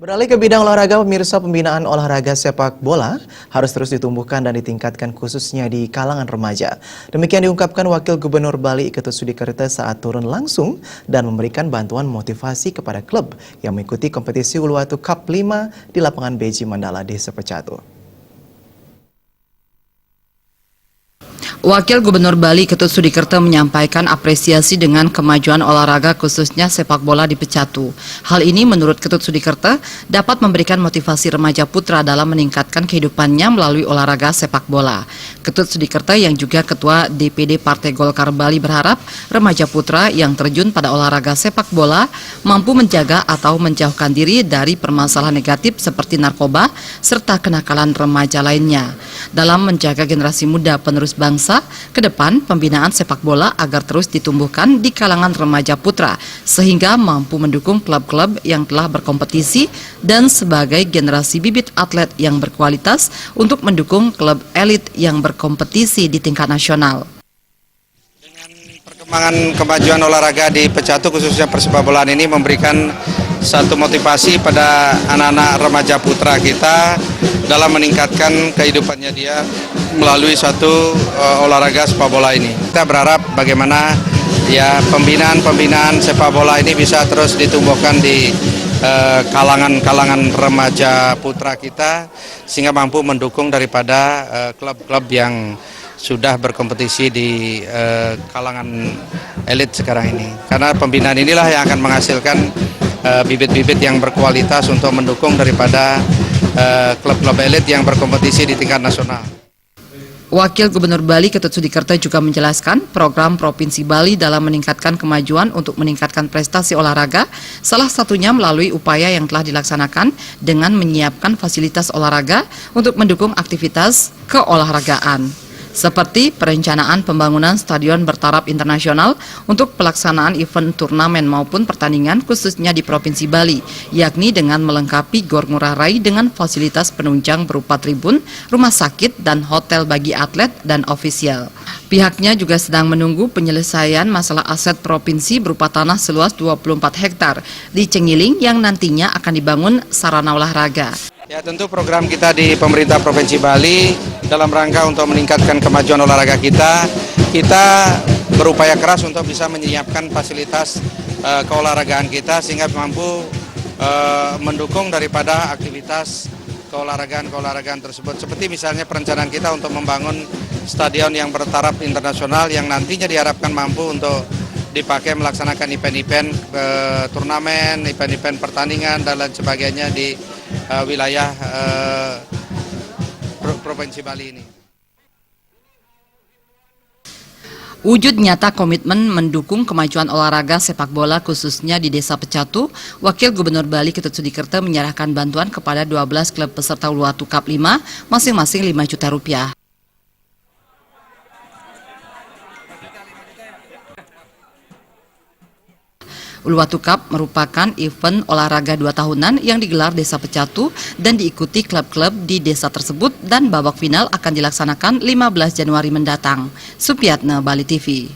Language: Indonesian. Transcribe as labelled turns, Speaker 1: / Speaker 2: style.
Speaker 1: Beralih ke bidang olahraga, pemirsa, pembinaan olahraga sepak bola harus terus ditumbuhkan dan ditingkatkan khususnya di kalangan remaja. Demikian diungkapkan Wakil Gubernur Bali Ketut Sudikerta saat turun langsung dan memberikan bantuan motivasi kepada klub yang mengikuti kompetisi Uluwatu Cup 5 di lapangan Beji Mandala, Desa Pecatu.
Speaker 2: Wakil Gubernur Bali Ketut Sudikerta menyampaikan apresiasi dengan kemajuan olahraga khususnya sepak bola di Pecatu. Hal ini menurut Ketut Sudikerta dapat memberikan motivasi remaja putra dalam meningkatkan kehidupannya melalui olahraga sepak bola. Ketut Sudikerta yang juga Ketua DPD Partai Golkar Bali berharap remaja putra yang terjun pada olahraga sepak bola mampu menjaga atau menjauhkan diri dari permasalahan negatif seperti narkoba serta kenakalan remaja lainnya. Dalam menjaga generasi muda penerus bangsa, ke depan pembinaan sepak bola agar terus ditumbuhkan di kalangan remaja putra sehingga mampu mendukung klub-klub yang telah berkompetisi dan sebagai generasi bibit atlet yang berkualitas untuk mendukung klub elit yang berkompetisi di tingkat nasional.
Speaker 3: Dengan perkembangan kemajuan olahraga di Pecatu khususnya persepak bolaan ini memberikan satu motivasi pada anak-anak remaja putra kita dalam meningkatkan kehidupannya dia melalui suatu olahraga sepak bola ini. Kita berharap bagaimana ya pembinaan sepak bola ini bisa terus ditumbuhkan di kalangan remaja putra kita sehingga mampu mendukung daripada klub-klub yang sudah berkompetisi di kalangan elit sekarang ini. Karena pembinaan inilah yang akan menghasilkan bibit-bibit yang berkualitas untuk mendukung daripada klub-klub elit yang berkompetisi di tingkat nasional.
Speaker 2: Wakil Gubernur Bali Ketut Sudikerta juga menjelaskan program Provinsi Bali dalam meningkatkan kemajuan untuk meningkatkan prestasi olahraga, salah satunya melalui upaya yang telah dilaksanakan dengan menyiapkan fasilitas olahraga untuk mendukung aktivitas keolahragaan. Seperti perencanaan pembangunan stadion bertaraf internasional untuk pelaksanaan event turnamen maupun pertandingan khususnya di Provinsi Bali, yakni dengan melengkapi Gor Ngurah Rai dengan fasilitas penunjang berupa tribun, rumah sakit, dan hotel bagi atlet dan ofisial. Pihaknya juga sedang menunggu penyelesaian masalah aset provinsi berupa tanah seluas 24 hektar di Cengiling yang nantinya akan dibangun sarana olahraga.
Speaker 3: Ya, tentu program kita di pemerintah Provinsi Bali dalam rangka untuk meningkatkan kemajuan olahraga kita berupaya keras untuk bisa menyiapkan fasilitas keolahragaan kita sehingga mampu mendukung daripada aktivitas keolahragaan tersebut. Seperti misalnya perencanaan kita untuk membangun stadion yang bertaraf internasional yang nantinya diharapkan mampu untuk dipakai melaksanakan event-event turnamen, event-event pertandingan dan lain sebagainya di wilayah Provinsi Bali ini.
Speaker 2: Wujud nyata komitmen mendukung kemajuan olahraga sepak bola khususnya di Desa Pecatu, Wakil Gubernur Bali Ketut Sudikerta menyerahkan bantuan kepada 12 klub peserta Uluwatu Cup 5, masing-masing 5 juta rupiah. Uluwatu Cup merupakan event olahraga 2 tahunan yang digelar Desa Pecatu dan diikuti klub-klub di desa tersebut dan babak final akan dilaksanakan 15 Januari mendatang. Supiatna, Bali TV.